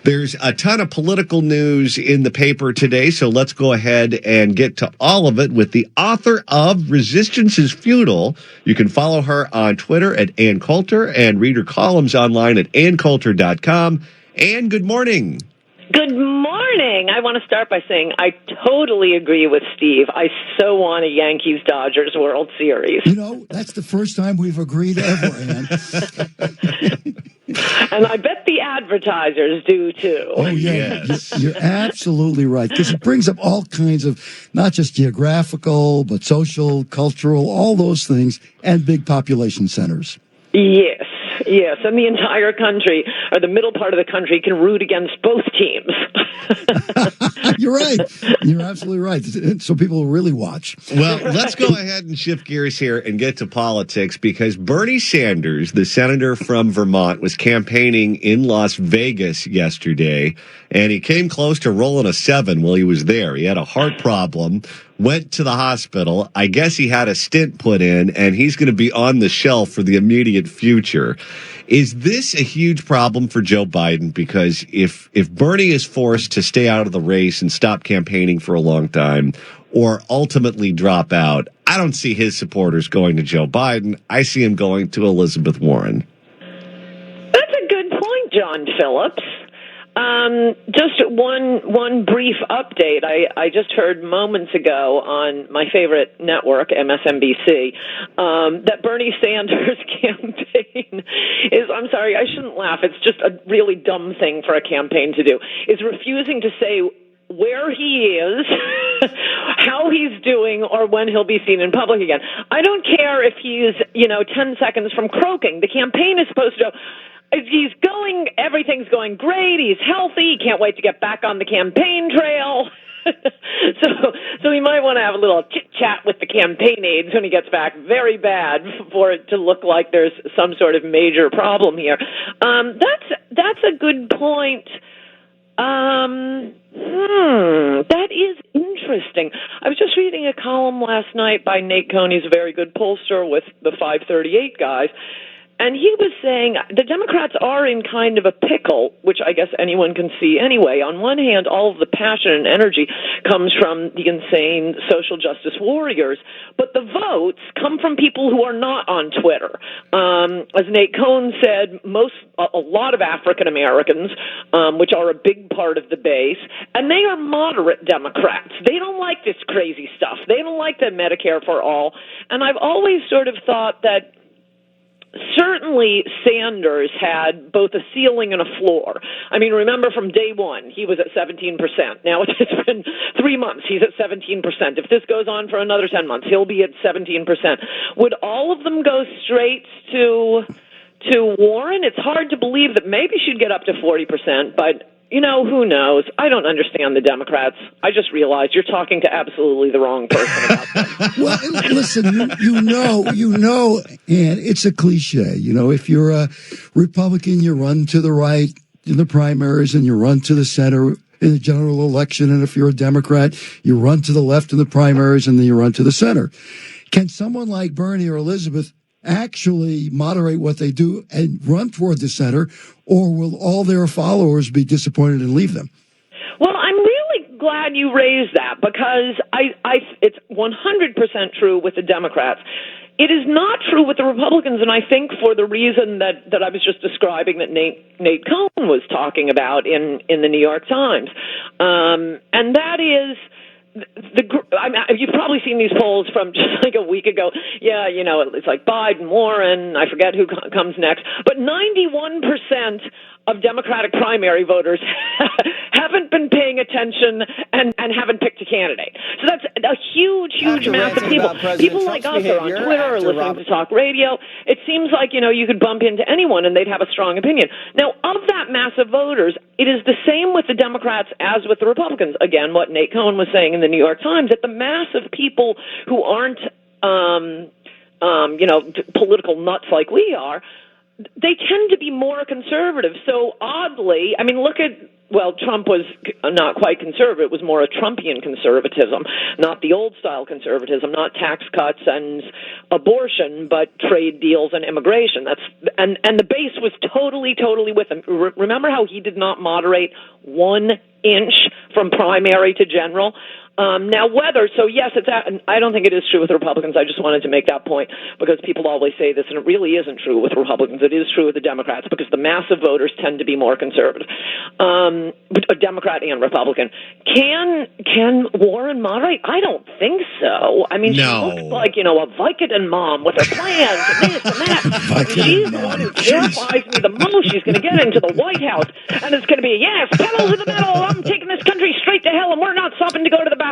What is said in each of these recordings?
There's a ton of political news in the paper today, so let's go ahead and get to all of it with the author of Resistance is Futile. You can follow her on Twitter at Ann Coulter and read her columns online at anncoulter.com. Ann, good morning. Good morning. I want to start by saying I totally agree with Steve. I so want a Yankees-Dodgers World Series. You know, that's the first time we've agreed ever, Ann. And I bet the advertisers do, too. Oh, yeah. Yes. You're absolutely right, because it brings up all kinds of, not just geographical, but social, cultural, all those things, and big population centers. Yes. Yes, and the entire country, or the middle part of the country, can root against both teams. You're right. You're absolutely right. So people will really watch. Well, let's go ahead and shift gears here and get to politics, because Bernie Sanders, the senator from Vermont, was campaigning in Las Vegas yesterday, and he came close to rolling a 7 while he was there. He had a heart problem, went to the hospital. I guess he had a stent put in, and he's going to be on the shelf for the immediate future. Is this a huge problem for Joe Biden? Because if Bernie is forced to stay out of the race and stop campaigning for a long time, or ultimately drop out, I don't see his supporters going to Joe Biden. I see him going to Elizabeth Warren. That's a good point, John Phillips. Just one brief update. I just heard moments ago on my favorite network, MSNBC, that Bernie Sanders' campaign is, I'm sorry, I shouldn't laugh, it's just a really dumb thing for a campaign to do, is refusing to say where he is, how he's doing, or when he'll be seen in public again. I don't care if he's, 10 seconds from croaking. The campaign is supposed to know, he's going, everything's going great, he's healthy, he can't wait to get back on the campaign trail. So he might want to have a little chit-chat with the campaign aides when he gets back. Very bad for it to look like there's some sort of major problem here. That's a good point. That is interesting. I was just reading a column last night by Nate Cohn. He's a very good pollster with the 538 guys. And he was saying the Democrats are in kind of a pickle, which I guess anyone can see anyway. On one hand, all of the passion and energy comes from the insane social justice warriors, but the votes come from people who are not on Twitter. As Nate Cohn said, a lot of African Americans, which are a big part of the base, and they are moderate Democrats. They don't like this crazy stuff. They don't like the Medicare for all. And I've always sort of thought that certainly Sanders had both a ceiling and a floor. I mean, remember from day one, he was at 17%. Now it's been 3 months. He's at 17%. If this goes on for another 10 months, he'll be at 17%. Would all of them go straight to Warren? It's hard to believe that maybe she'd get up to 40%, but who knows? I don't understand the Democrats. I just realized you're talking to absolutely the wrong person about this. Well, listen, you know, and it's a cliche. If you're a Republican, you run to the right in the primaries and you run to the center in the general election. And if you're a Democrat, you run to the left in the primaries and then you run to the center. Can someone like Bernie or Elizabeth actually moderate what they do and run toward the center, or will all their followers be disappointed and leave them? Well, I'm really glad you raised that, because it's 100% true with the Democrats. It is not true with the Republicans, and I think for the reason that I was just describing, that Nate Cohn was talking about in the New York Times, and that is, you've probably seen these polls from just like a week ago. Yeah, it's like Biden, Warren, I forget who comes next. But 91% of Democratic primary voters haven't been paying attention and haven't picked a candidate. So that's a huge mass of people. People like us are on Twitter or listening to talk radio. It seems like, you could bump into anyone and they'd have a strong opinion. Now, of that mass of voters, it is the same with the Democrats as with the Republicans. Again, what Nate Cohn was saying in the New York Times, that the mass of people who aren't, political nuts like we are, they tend to be more conservative. So oddly, I mean, look at well, Trump was not quite conservative. It was more a Trumpian conservatism, not the old-style conservatism, not tax cuts and abortion, but trade deals and immigration. And the base was totally with him. Remember how he did not moderate 1 inch from primary to general? Now, whether, so yes, I don't think it is true with Republicans. I just wanted to make that point because people always say this, and it really isn't true with Republicans. It is true with the Democrats because the massive voters tend to be more conservative, Democrat and Republican. Can Warren moderate? I don't think so. I mean, she looks like, a Vicodin mom with her plans and this and that. She's the one who terrifies me the most. She's going to get into the White House, and it's going to be, yes, pedal to the metal. I'm taking this country straight to hell, and we're not stopping to go to the bathroom.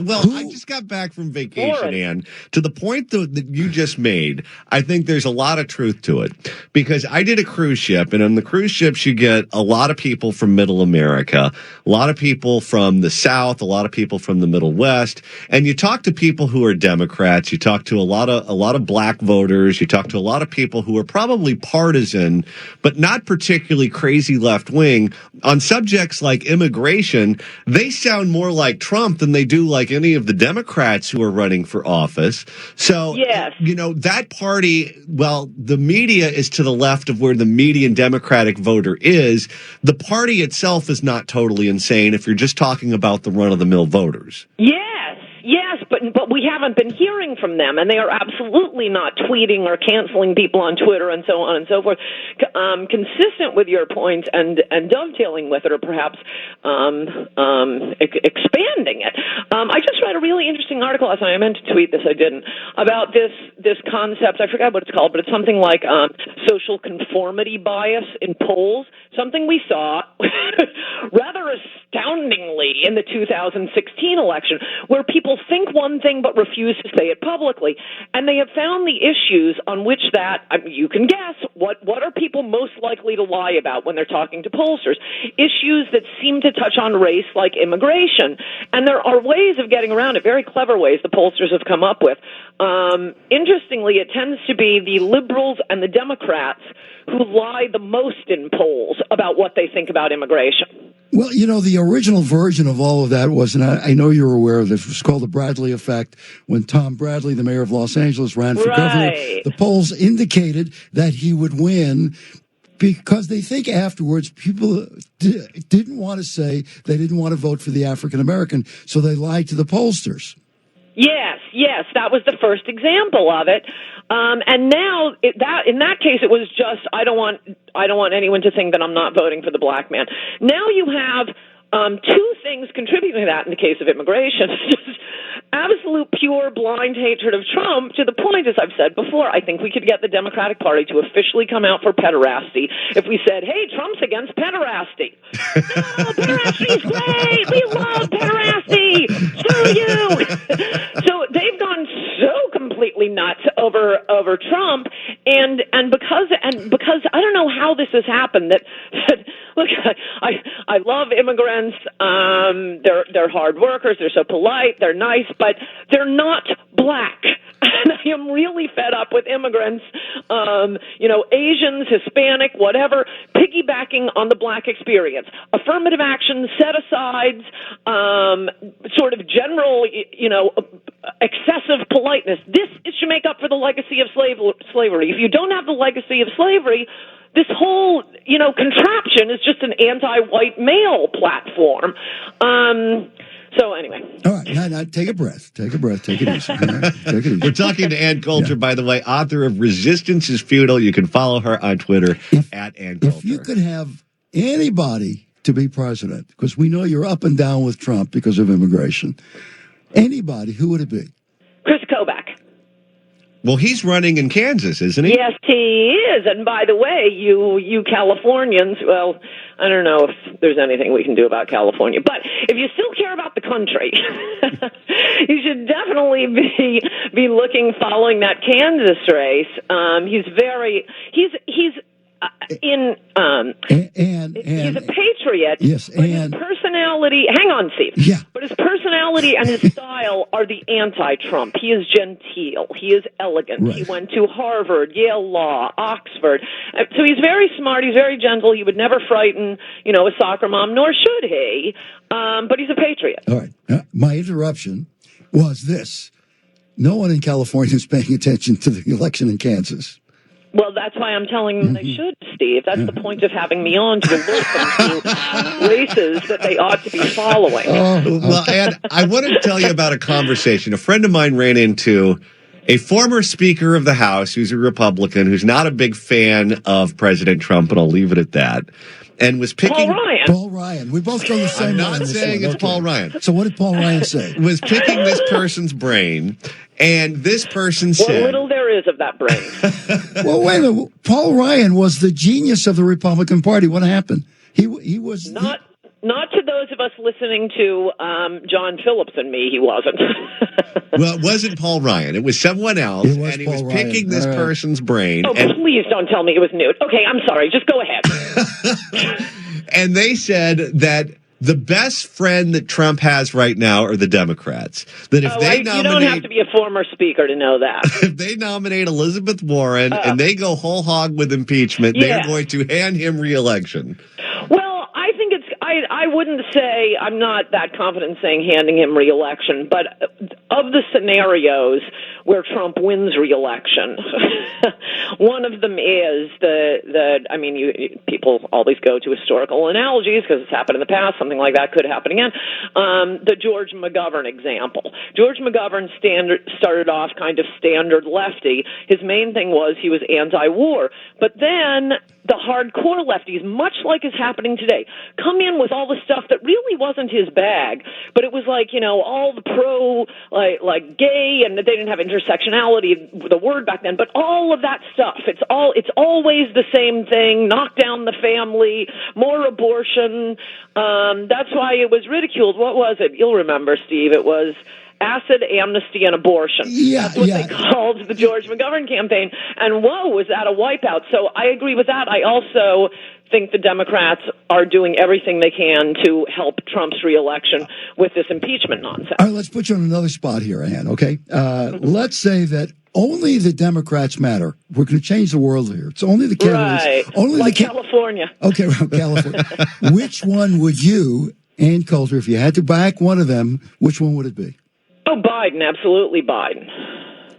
Well, I just got back from vacation, Ann. To the point that you just made, I think there's a lot of truth to it. Because I did a cruise ship, and on the cruise ships you get a lot of people from Middle America, a lot of people from the South, a lot of people from the Middle West, and you talk to people who are Democrats, you talk to a lot of black voters, you talk to a lot of people who are probably partisan, but not particularly crazy left-wing. On subjects like immigration, they sound more like Trump than they do like any of the Democrats who are running for office. So, yes. That party, well, the media is to the left of where the median Democratic voter is. The party itself is not totally insane if you're just talking about the run-of-the-mill voters. Yes, but we haven't been hearing from them, and they are absolutely not tweeting or canceling people on Twitter and so on and so forth. Consistent with your points and dovetailing with it, or perhaps expanding it. I just read a really interesting article last night. I meant to tweet this, I didn't, about this concept. I forgot what it's called, but it's something like social conformity bias in polls. Something we saw rather astoundingly in the 2016 election, where people think one thing but refuse to say it publicly. And they have found the issues on which you can guess, what are people most likely to lie about when they're talking to pollsters? Issues that seem to touch on race, like immigration. And there are ways of getting around it, very clever ways the pollsters have come up with. Interestingly, it tends to be the liberals and the Democrats who lie the most in polls about what they think about immigration. Well, the original version of all of that was, and I know you're aware of this, it was called the Bradley effect. When Tom Bradley, the mayor of Los Angeles, ran for governor, the polls indicated that he would win because they think afterwards people didn't want to say they didn't want to vote for the African American, so they lied to the pollsters. Yes, that was the first example of it. And now in that case, it was just I don't want anyone to think that I'm not voting for the black man. Now you have two things contributing to that in the case of immigration. Just absolute pure blind hatred of Trump, to the point, as I've said before, I think we could get the Democratic Party to officially come out for pederasty if we said, hey, Trump's against pederasty. No, pederasty's great! We love pederasty! Screw you! So they've gone so completely nuts over Trump, and because I don't know how this has happened, that look, I love immigrants. They're hard workers. They're so polite. They're nice, but they're not black. And I am really fed up with immigrants, Asians, Hispanic, whatever, piggybacking on the black experience. Affirmative action, set-asides, sort of general, excessive politeness. This should make up for the legacy of slavery. If you don't have the legacy of slavery, this whole, contraption is just an anti-white male platform. So anyway. All right. Now, take a breath. Take it easy. Right? Take it easy. We're talking to Ann Coulter, by the way, author of Resistance is Futile. You can follow her on Twitter at Ann Coulter. If you could have anybody to be president, because we know you're up and down with Trump because of immigration, anybody, who would it be? Kris Kobach. Well, he's running in Kansas, isn't he? Yes, he is. And by the way, you Californians, well, I don't know if there's anything we can do about California, but if you still care about the country, you should definitely be following that Kansas race. He's he's a patriot. Yes, but his personality. Hang on, Steve. Yeah. But his personality and his style are the anti-Trump. He is genteel. He is elegant. Right. He went to Harvard, Yale Law, Oxford. So he's very smart. He's very gentle. He would never frighten, a soccer mom, nor should he. But he's a patriot. All right. My interruption was this. No one in California is paying attention to the election in Kansas. Well, that's why I'm telling them they should, Steve. That's the point of having me on, to alert them to races that they ought to be following. Well, and I want to tell you about a conversation. A friend of mine ran into a former Speaker of the House who's a Republican, who's not a big fan of President Trump, and I'll leave it at that, and was picking... Paul Ryan. We both go the same way. I'm not saying it's Paul Ryan. So what did Paul Ryan say? Was picking this person's brain, and this person said... What little there is of that brain. Well, wait a minute. Paul Ryan was the genius of the Republican Party. What happened? He was... Not to those of us listening to John Phillips and me, he wasn't. Well, it wasn't Paul Ryan. It was someone else, and he was picking this person's brain. Oh, please don't tell me it was Newt. Okay, I'm sorry. Just go ahead. And they said that the best friend that Trump has right now are the Democrats. That if they nominate... You don't have to be a former speaker to know that. If they nominate Elizabeth Warren and they go whole hog with impeachment, they're going to hand him re-election. Well, I think I wouldn't say, I'm not that confident in saying handing him re-election, but of the scenarios where Trump wins re-election, one of them is people always go to historical analogies because it's happened in the past, something like that could happen again. The George McGovern example. George McGovern started off kind of standard lefty. His main thing was he was anti-war, but then the hardcore lefties, much like is happening today, come in with all the stuff that really wasn't his bag, but it was like, all the pro, like gay, and they didn't have intersectionality, the word back then, but all of that stuff. It's always the same thing, knock down the family, more abortion. That's why it was ridiculed. What was it? You'll remember, Steve. It was acid, amnesty, and abortion. That's what they called the George McGovern campaign. And whoa, was that a wipeout? So I agree with that. I also think the Democrats are doing everything they can to help Trump's reelection with this impeachment nonsense. All right, let's put you on another spot here, Ann, okay? Let's say that only the Democrats matter. We're going to change the world here. It's only the candidates. Right, only like California. Okay, well, California. Which one would you, Ann Coulter, if you had to back one of them, which one would it be? Oh, Biden, absolutely Biden.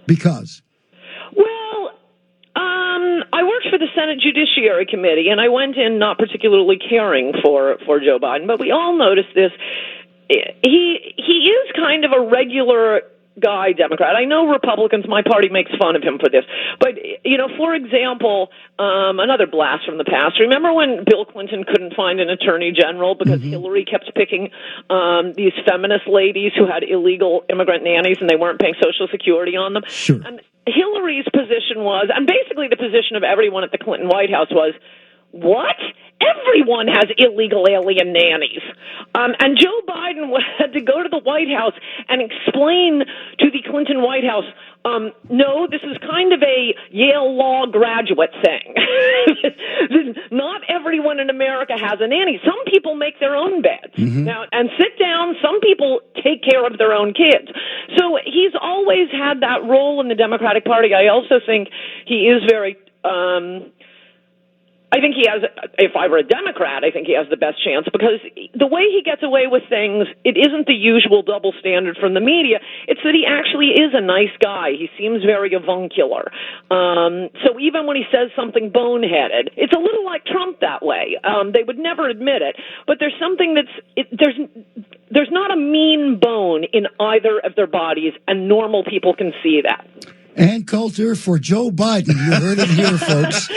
Because? Well, I worked for the Senate Judiciary Committee, and I went in not particularly caring for Joe Biden, but we all noticed this. He is kind of a regular guy Democrat. I know Republicans, my party makes fun of him for this. But, for example, another blast from the past. Remember when Bill Clinton couldn't find an attorney general because Hillary kept picking these feminist ladies who had illegal immigrant nannies and they weren't paying Social Security on them? Sure. And Hillary's position was, and basically the position of everyone at the Clinton White House was, what? Everyone has illegal alien nannies. And Joe Biden had to go to the White House and explain to the Clinton White House, no, this is kind of a Yale Law graduate thing. Not everyone in America has a nanny. Some people make their own beds. Now, and sit down, some people take care of their own kids. So he's always had that role in the Democratic Party. I also think he is very... I think he has, if I were a Democrat, I think he has the best chance because the way he gets away with things, it isn't the usual double standard from the media. It's that he actually is a nice guy. He seems very avuncular. So even when he says something boneheaded, it's a little like Trump that way. They would never admit it, but there's something there's not a mean bone in either of their bodies, and normal people can see that. Ann Coulter for Joe Biden. You heard it here, folks.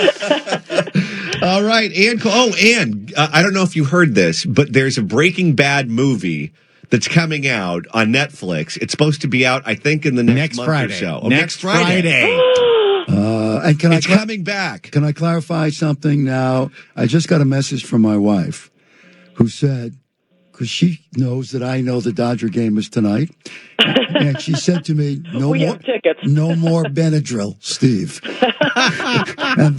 All right, Ann. Ann, I don't know if you heard this, but there's a Breaking Bad movie that's coming out on Netflix. It's supposed to be out, I think, in the next month Friday. or so. Next Friday. And it's coming back. Can I clarify something now? I just got a message from my wife who said, because she knows that I know the Dodger game is tonight, and she said to me, no more Benadryl, Steve. and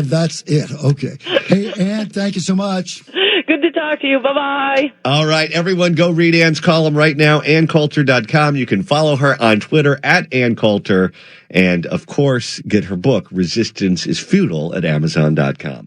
that's it. Okay. Hey, Ann, thank you so much. Good to talk to you. Bye-bye. All right, everyone, go read Ann's column right now, AnnCoulter.com. You can follow her on Twitter at Ann Coulter. And, of course, get her book, Resistance is Futile, at Amazon.com.